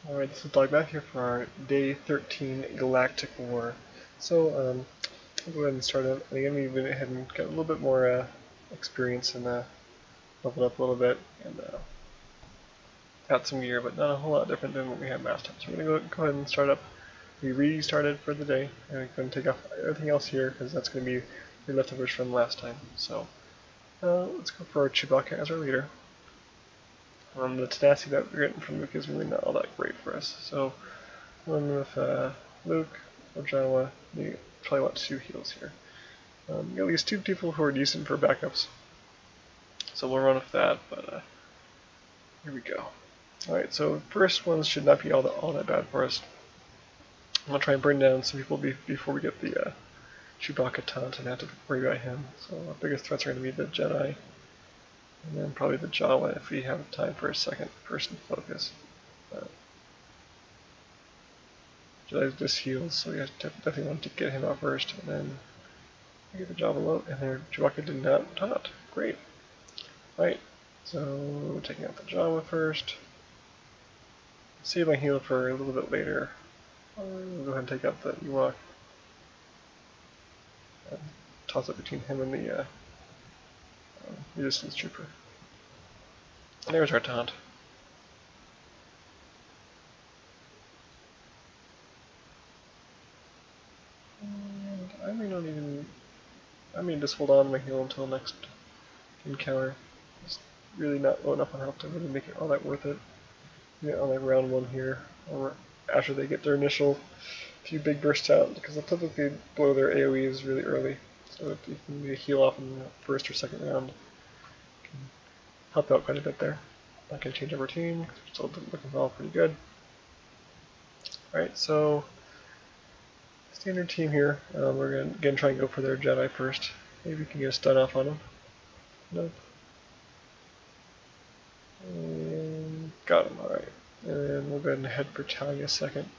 Alright, this is Dogmath here for our Day 13 Galactic War. So, I'll go ahead and start up. Again, we went ahead and got a little bit more experience and leveled up a little bit and got some gear, but not a whole lot different than what we had last time. So we're going to go ahead and start up. We restarted for the day, and we're going to take off everything else here because that's going to be the leftovers from last time. So, let's go for our Chewbacca as our leader. The tenacity that we're getting from Luke is really not all that great for us. So, one with Luke or Jawa, you probably want 2 heals here. At least 2 people who are decent for backups. So we'll run with that, but here we go. Alright, so first ones should not be all that bad for us. I'm going to try and bring down some people before we get the Chewbacca taunt and have to worry about him. So our biggest threats are going to be the Jedi. And then probably the Jawa if we have time for a second person focus. Jedi just heals, so we definitely want to get him out first, and then get the Jawa low, and then Chewbacca did not taunt. Great. Right, so taking out the Jawa first. Save my heal for a little bit later. We'll go ahead and take out the Ewok. Toss it between him and the resistance trooper. And there's our taunt. And I may just hold on to my heal until next encounter. It's really not low enough on health to really make it all that worth it. Yeah, on like round 1 here, or after they get their initial few big bursts out, because they'll typically blow their AoEs really early. So if you can heal off in the first or second round, can help out quite a bit there. Not going to change our team, because we're still looking all pretty good. Alright, so standard team here. We're going to again try and go for their Jedi first. Maybe we can get a stun off on them. Nope. And got him, alright. And we'll go ahead and head for Talia second.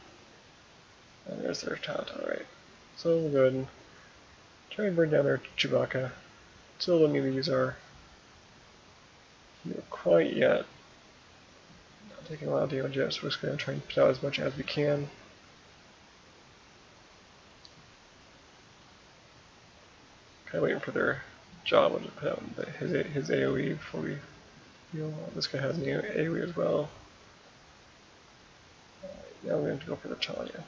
And there's their taunt, alright. So we'll go ahead and try and bring down their Chewbacca. Still don't need to use our heal quite yet. Not taking a lot of damage yet, so we're just going to try and put out as much as we can. Kind of waiting for their Jawa to put out his AoE before we heal. This guy has an AoE as well. Now we're going to go for the Talia.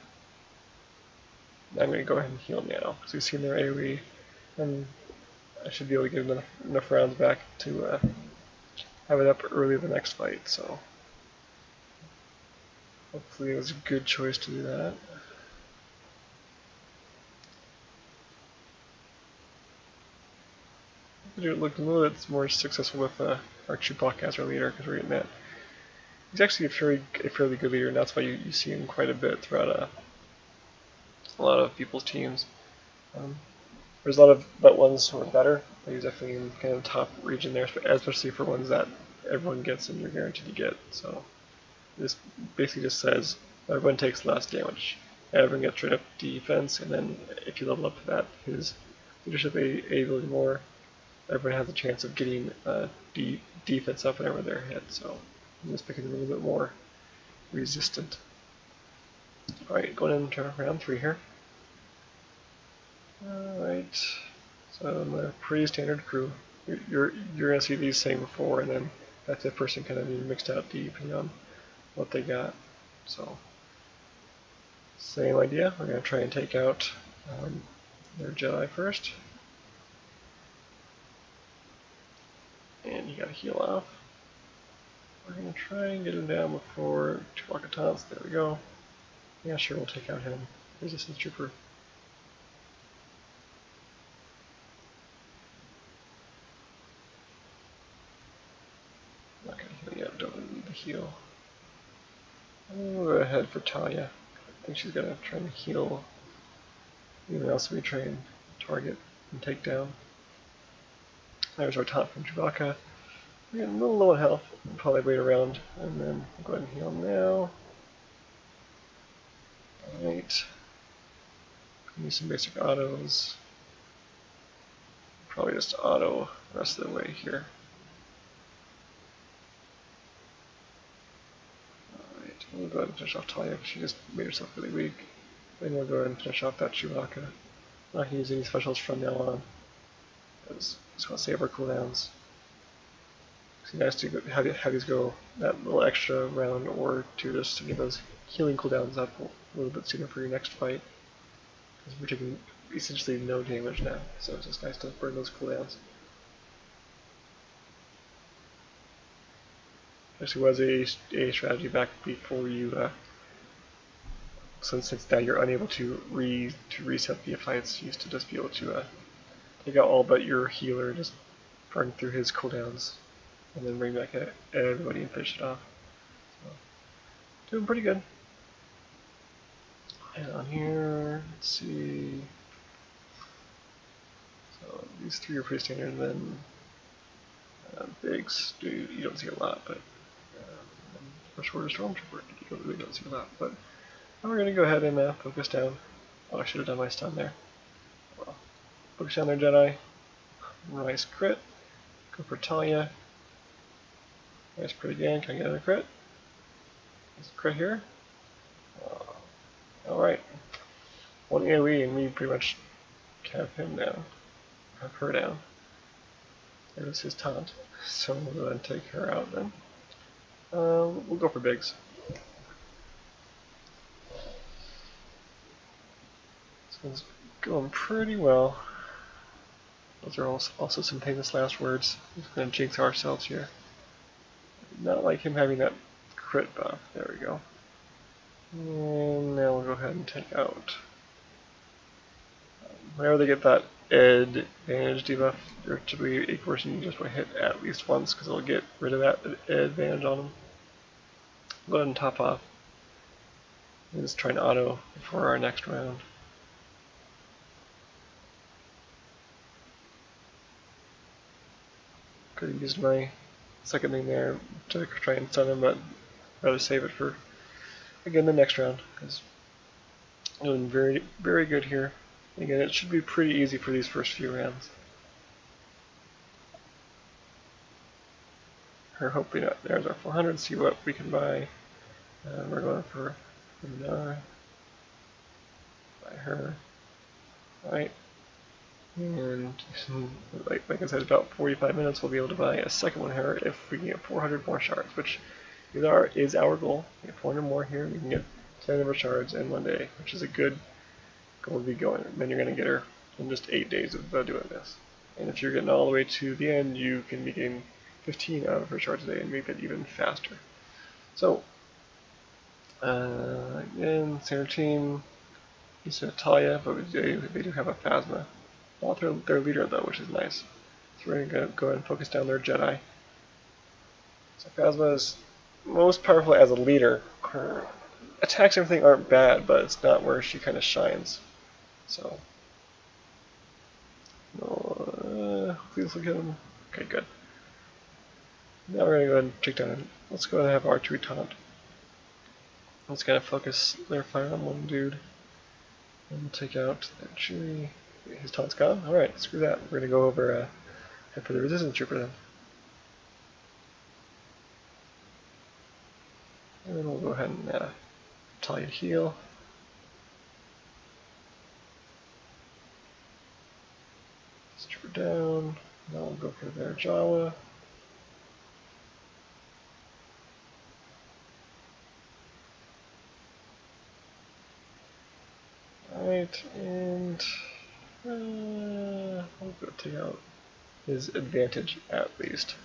I'm going to go ahead and heal now, because we've seen their AoE, and I should be able to give them enough rounds back to have it up early the next fight, so hopefully it was a good choice to do that. It looked a little bit more successful with our Chewbacca as our leader, because we're getting that. He's actually a fairly good leader, and that's why you see him quite a bit throughout a lot of people's teams. There's a lot of ones who are better, but he's definitely in kind of the top region there, especially for ones that everyone gets and you're guaranteed to get. So this basically just says everyone takes less damage, everyone gets straight up defense, and then if you level up to that, his leadership ability more, everyone has a chance of getting defense up whenever they're hit. So just making it a little bit more resistant. Alright, going into round 3 here. Alright, so I'm a pretty standard crew. You're going to see these same 4, and then that 5th person kind of being mixed out depending on what they got. So, same idea. We're going to try and take out their Jedi first. And you got to heal off. We're going to try and get him down before Chewbacca taunts. There we go. Yeah, sure, we'll take out him. Resistance trooper. Not gonna heal yet, don't need the heal. We'll go ahead for Talia. I think she's gonna try and heal anyone else we try and target and take down. There's our taunt from Chewbacca. We're getting a little low on health. We'll probably wait around and then we'll go ahead and heal now. Alright. Use some basic autos. Probably just auto the rest of the way here. Alright. We'll go ahead and finish off Talia because she just made herself really weak. Then we'll go ahead and finish off that Chewbacca. I'm not going to use any specials from now on. I just want to save our cooldowns. It's nice to have these go that little extra round or two just to get those healing cooldowns up a little bit sooner for your next fight. Because we're taking essentially no damage now, so it's just nice to burn those cooldowns. Actually was a strategy back before you, since now you're unable to reset the fights, you used to just be able to take out all but your healer, just burn through his cooldowns, and then bring back everybody and finish it off. So, doing pretty good. And on here, let's see. So these three are pretty standard, and then bigs you don't see a lot, but for shorter stormtrooper you really don't see a lot. But we're going to go ahead and focus down. Oh, I should have done my stun there. Well, focus down there, Jedi. Nice crit. Go for Talia. Nice crit again. Can I get another crit? Nice crit here. Alright. One AoE and we pretty much have him down. Have her down. There's his taunt. So we'll go ahead and take her out then. We'll go for bigs. So it's going pretty well. Those are also some famous last words. We're just going to jinx ourselves here. Not like him having that crit buff. There we go. And now we'll go ahead and take out. Whenever they get that advantage debuff, they're typically a person you just want to hit at least once because it'll get rid of that advantage on them. Go ahead and top off. And just try and auto for our next round. Could have used my second thing there to try and stun him, but I'd rather save it for again the next round because doing very, very good here. Again, it should be pretty easy for these first few rounds. Hopefully not. There's our 400. See what we can buy. We're going for Luminar. Buy her. Right. And like I said, about 45 minutes we'll be able to buy a second one here if we can get 400 more shards, which is our goal. We get 400 more here, we can get 10 number shards in one day, which is a good goal to be going. And then you're going to get her in just 8 days of doing this. And if you're getting all the way to the end, you can be getting 15 out of her shards a day and make it even faster. So, again, center team, instead of Talia, but they do have a Phasma. Not their leader though, which is nice. So we're going to go ahead and focus down their Jedi. So Phasma is most powerful as a leader. Her attacks and everything aren't bad, but it's not where she kind of shines. So, please look at him. Okay, good. Now we're going to go ahead and take down. Let's go ahead and have R2 taunt. Let's kind of focus their fire on one dude. And take out that Chewie. His taunt's gone? Alright, screw that. We're going to go over head for the resistance trooper then. And then we'll go ahead and Talia heal. This trooper down. Now we'll go for their Jawa. Alright, and we'll go take out his advantage at least.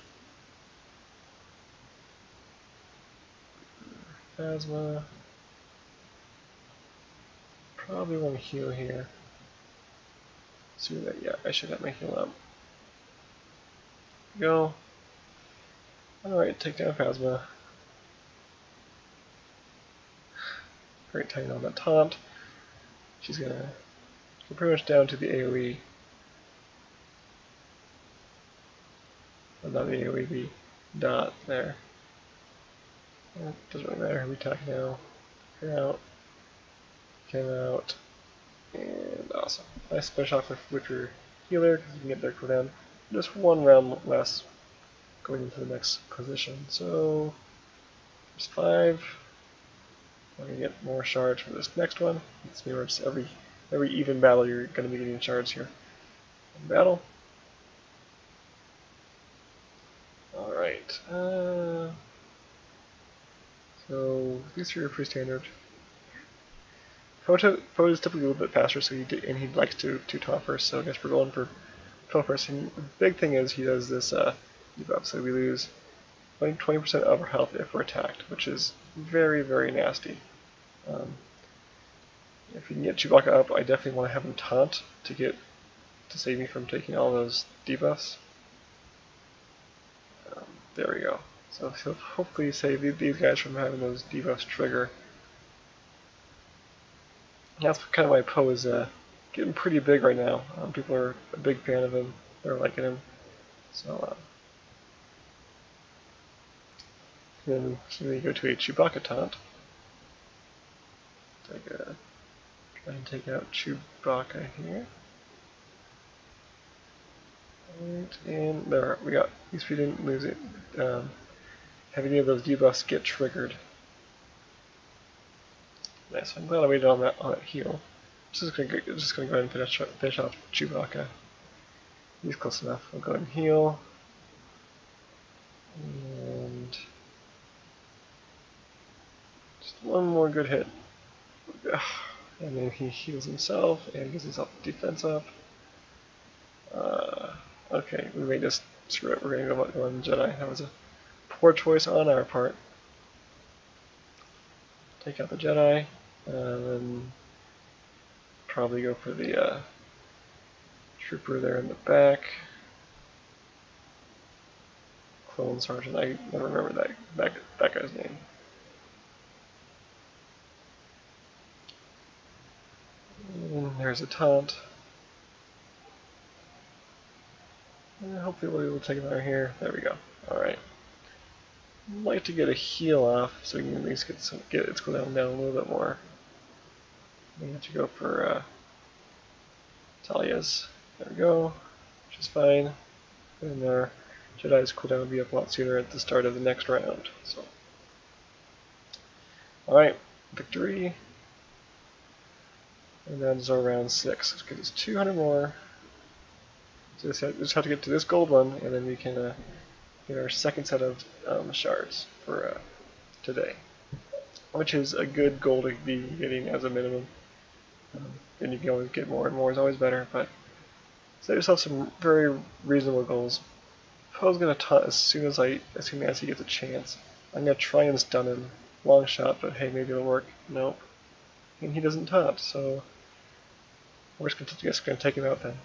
Phasma. Probably want to heal here. See that? Yeah, I should have my heal up. Go. Alright, take down Phasma. Great timing on that taunt. She's gonna go pretty much down to the AoE. Well, not the AoE, the dot there. It doesn't really matter who we attack now. Her out. Came out. And awesome. Nice finish off with your healer because you can get their cooldown. Just one round less going into the next position. So there's 5. I'm gonna get more shards for this next one. It's pretty much every even battle you're gonna be getting shards here. Battle. All right. So these three are pretty standard. Poe is typically a little bit faster, so and he likes to taunt first. So I guess we're going for Poe first. And the big thing is he does this debuff, so we lose 20% of our health if we're attacked, which is very, very nasty. If you can get Chewbacca up, I definitely want to have him taunt to save me from taking all those debuffs. There we go. So he'll hopefully save these guys from having those debuffs trigger. That's kind of why Poe is getting pretty big right now. People are a big fan of him. They're liking him. So then we go to a Chewbacca taunt. Try and take out Chewbacca here. Right, and there we got. At least we didn't lose it. Have any of those debuffs get triggered? Nice. I'm glad I waited on that heal. Just gonna go ahead and finish off Chewbacca. He's close enough. I'll go ahead and heal. And just one more good hit. And then he heals himself and gets himself defense up. Okay, we may just screw it. We're gonna go on Jedi. That was a poor choice on our part. Take out the Jedi, and then probably go for the trooper there in the back. Clone Sergeant. I never remember that guy's name. And there's a taunt. And hopefully we'll be able to take him out here. There we go. Alright. I'd like to get a heal off so we can at least get its cooldown down a little bit more. We have to go for Talia's. There we go. Which is fine. And our Jedi's cooldown will be up a lot sooner at the start of the next round. So, alright, victory. And that's our round 6. Let's get us 200 more. So just have to get to this gold one, and then we can get our second set of shards for today, which is a good goal to be getting as a minimum. And you can always get more, and more is always better. But set yourself some very reasonable goals. Poe's gonna taunt as soon as he gets a chance. I'm gonna try and stun him, long shot, but hey, maybe it'll work. Nope, and he doesn't taunt, so we're just gonna take him out then.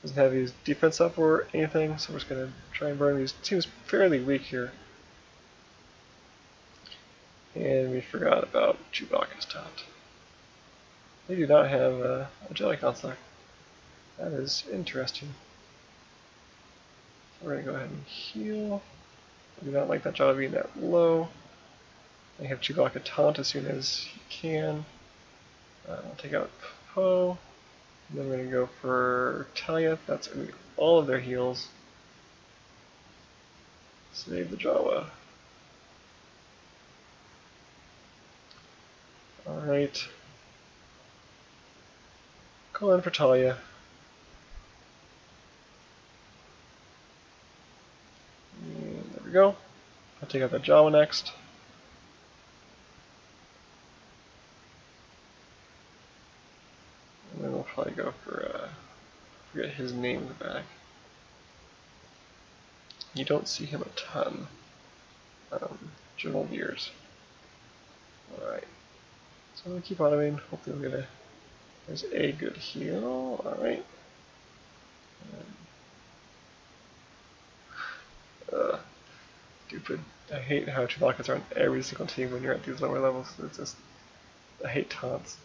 Doesn't have his defense up or anything, so we're just going to try and burn him. He seems fairly weak here. And we forgot about Chewbacca's taunt. They do not have a Jedi Counselor. That is interesting. So we're going to go ahead and heal. I do not like that Jedi being that low. I have Chewbacca taunt as soon as he can. I'll take out Poe. And then we're going to go for Talia. That's going to be all of their heals. Save the Jawa. Alright. Go in for Talia. And there we go. I'll take out that Jawa next. And then we'll probably go for, forget his name in the back. You don't see him a ton. General Gears. Alright. So I'm going to keep automating. Hopefully we'll get there's a good heal. Alright. Stupid. I hate how Chewbacca's are on every single team when you're at these lower levels. It's just, I hate taunts.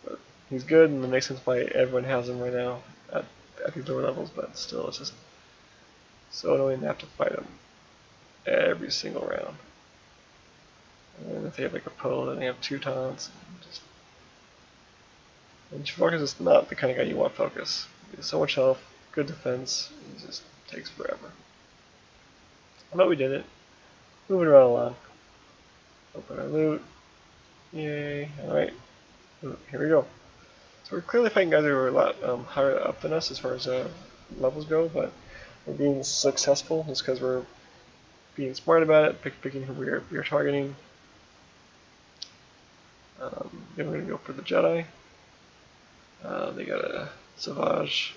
But he's good, and it makes sense why everyone has him right now at these lower levels, but still, it's just so annoying to have to fight him every single round. And if they have like a Poe, then they have 2 taunts. And Chewbacca's just not the kind of guy you want to focus. He has so much health, good defense, it just takes forever. But we did it. Moving right along. Open our loot. Yay. Alright. Here we go. So we're clearly fighting guys who are a lot higher up than us as far as levels go, but we're being successful just because we're being smart about it, picking who we're targeting. Then we're going to go for the Jedi. They got a SWGOH,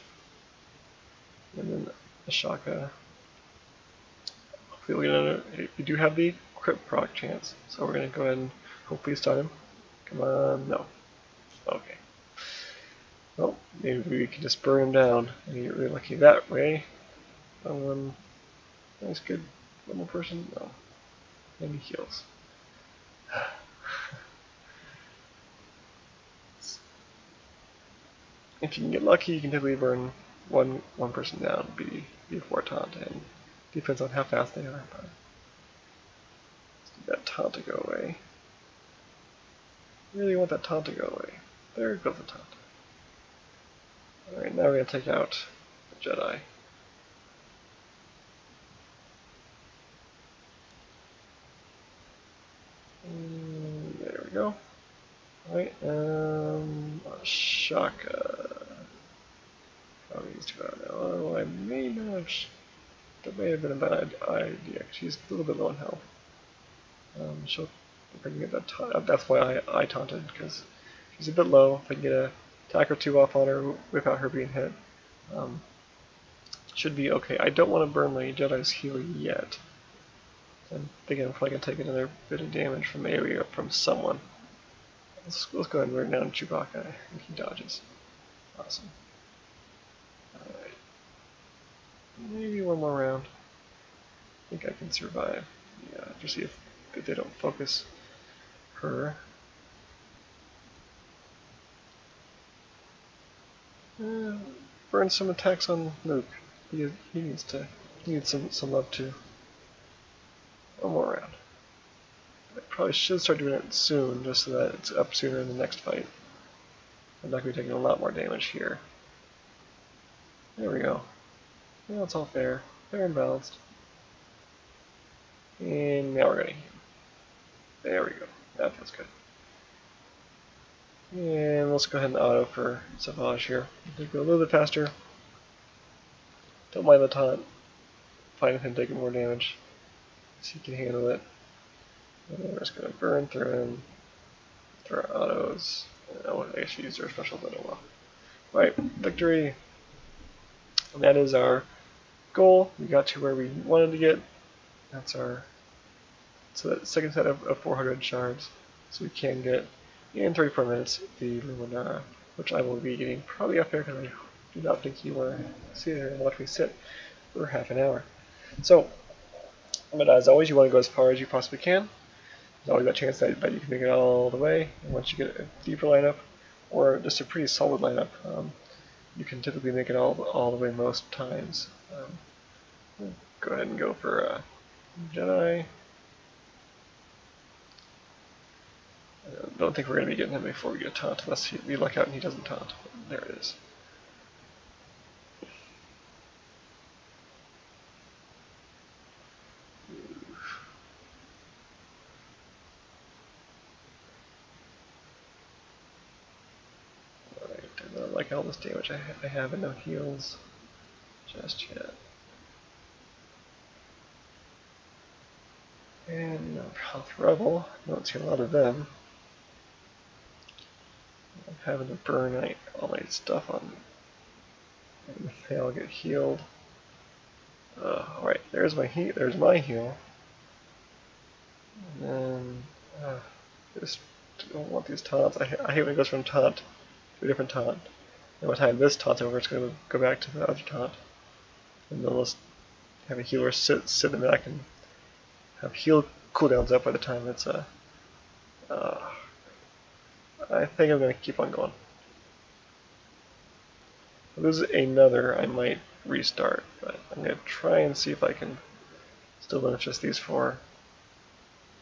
and then a Shaka. Hopefully we'll get another. We do have the crit proc chance, so we're going to go ahead and hopefully stun him. Come on, no. Okay. Well, maybe we can just burn him down and get really lucky that way. Nice, good. One more person? No. And he heals. If you can get lucky, you can typically burn one person down before taunt, and depends on how fast they are. But let's get that taunt to go away. Really want that taunt to go away. There goes the taunt. Alright, now we're going to take out the Jedi. There we go. Alright, Shaka. Probably these two out now. Oh, I may not have. That may have been a bad idea. She's a little bit low in health. She'll. If I can get that taunt, that's why I taunted, because she's a bit low. If I can get a attack or two off on her without her being hit, should be okay. I don't want to burn my Jedi's heal yet. I'm thinking I'm probably going to take another bit of damage from AoE or from someone. Let's go ahead and burn down Chewbacca. I think he dodges. Awesome. Alright. Maybe one more round. I think I can survive. Yeah, just see if they don't focus her. Burn some attacks on Luke. He needs some love too. One more round. I probably should start doing it soon, just so that it's up sooner in the next fight. I'm not going to be taking a lot more damage here. There we go. Now it's all fair. Fair and balanced. And now we're going to heal. There we go. That feels good. And let's go ahead and auto for SWGOH here. Go a little bit faster. Don't mind the taunt. Fine with him taking more damage. So he can handle it. And then we're just going to burn through him. Through our autos. Oh, I guess she used her special, but oh well. Right, victory. And that is our goal. We got to where we wanted to get. That's our. So that second set of 400 shards. So we can get, in 34 minutes, the Luminara, which I will be getting probably up there because I do not think you want to sit here and watch me sit for half an hour. So, but as always, you want to go as far as you possibly can. There's always that chance that you can make it all the way, and once you get a deeper lineup, or just a pretty solid lineup, you can typically make it all the way most times. We'll go ahead and go for Jedi. I don't think we're going to be getting him before we get a taunt, unless we luck out and he doesn't taunt. There it is. Alright, I don't like all this damage I have and no heals just yet. And no Health Rebel, don't see a lot of them. I'm having to burn all my stuff on them. And they all get healed. Alright, there's my heal. And then, just don't want these taunts. I hate when it goes from taunt to a different taunt. And by the time this taunt's over, it's going to go back to the other taunt. And then let's have a healer sit in the back and have heal cooldowns up by the time it's I think I'm going to keep on going. If there's another, I might restart, but I'm going to try and see if I can still finish just these four.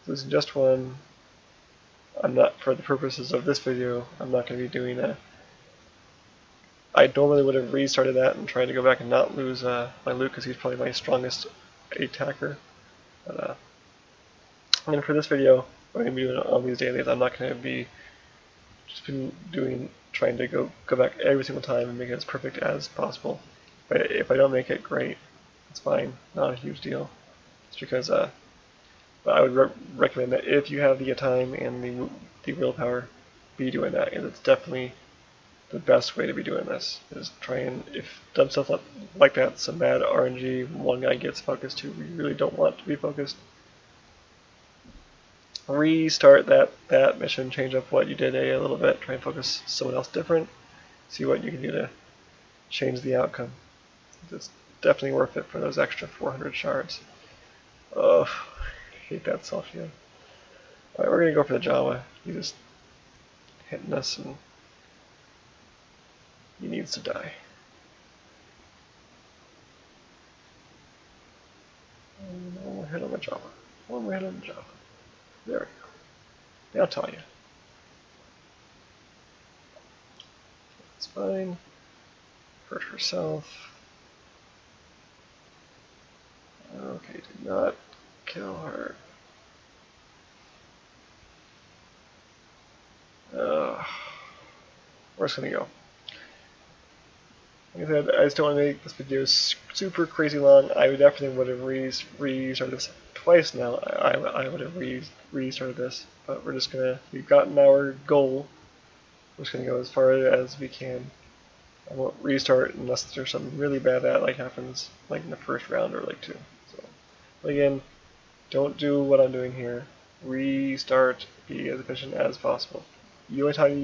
If there's just one, I'm not, for the purposes of this video, I'm not going to be doing that. I normally would have restarted that and tried to go back and not lose my Luke, because he's probably my strongest attacker. But, and for this video, what I'm going to be doing on these dailies. I'm not going to be just trying to go back every single time and make it as perfect as possible. But if I don't make it, great. It's fine. Not a huge deal. It's because but I would recommend that if you have the time and the willpower, be doing that, and it's definitely the best way to be doing this. Is try and, if dumb stuff like that, some bad RNG, one guy gets focused who you really don't want to be focused, restart that mission, change up what you did a little bit, try and focus someone else different, see what you can do to change the outcome. It's definitely worth it for those extra 400 shards. Oh, I hate that self-heal. Alright, we're going to go for the Jawa. He's just hitting us and he needs to die. And one more hit on the Jawa. One more hit on the Jawa. There we go. Now Tanya. It's fine. Hurt herself. Okay, do not kill her. We're just gonna go. Like I said, I just don't want to make this video super crazy long. I would definitely would have restarted this twice now. I would have restarted this, but we've gotten our goal. We're just gonna go as far as we can. I won't restart unless there's something really bad that happens like in the first round or like 2. So, but again, don't do what I'm doing here. Restart, be as efficient as possible. The only time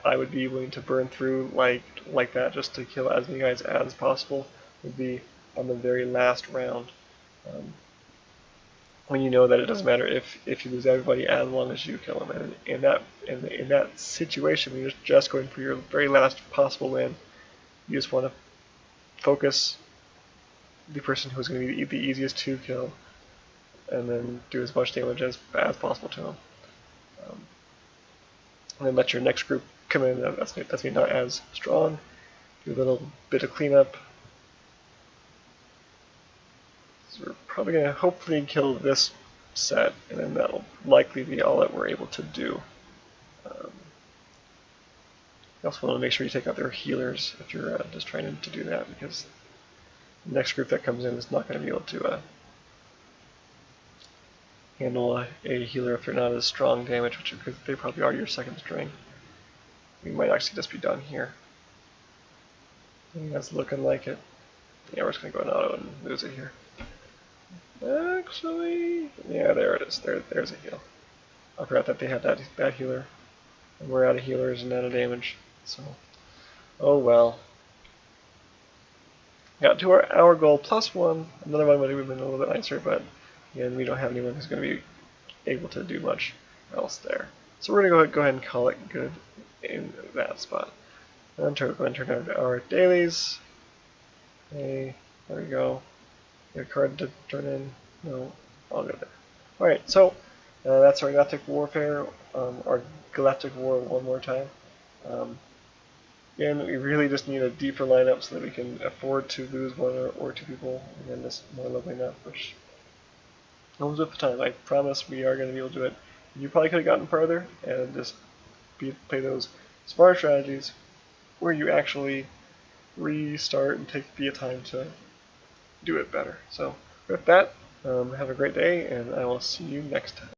I would be willing to burn through like that just to kill as many guys as possible would be on the very last round. When you know that it doesn't matter if you lose everybody as long as you kill them. And in that situation, when you're just going for your very last possible win, you just want to focus the person who's going to be the easiest to kill, and then do as much damage as possible to them. And then let your next group come in that's maybe not as strong. Do a little bit of cleanup. So we're probably going to hopefully kill this set, and then that'll likely be all that we're able to do. You also want to make sure you take out their healers if you're just trying to do that, because the next group that comes in is not going to be able to handle a healer if they're not as strong damage, which they probably are your second string. We might actually just be done here. I think that's looking like it. Yeah, we're just going to go in auto and lose it here. Actually, yeah, there it is. There's a heal. I forgot that they had that healer. And we're out of healers and out of damage. So, oh well. Got to our goal +1. Another one would have been a little bit nicer, but again, we don't have anyone who's going to be able to do much else there. So we're going to go ahead and call it good in that spot. And then go and turn on our dailies. Hey, there we go. Get a card to turn in. No, all good there. Alright, so that's our Galactic Warfare, our Galactic War one more time. Again, we really just need a deeper lineup so that we can afford to lose 1 or 2 people, and then just more leveling up, which comes with the time. I promise we are going to be able to do it. You probably could have gotten farther and just play those smart strategies where you actually restart and take the time to do it better. So with that, have a great day, and I will see you next time.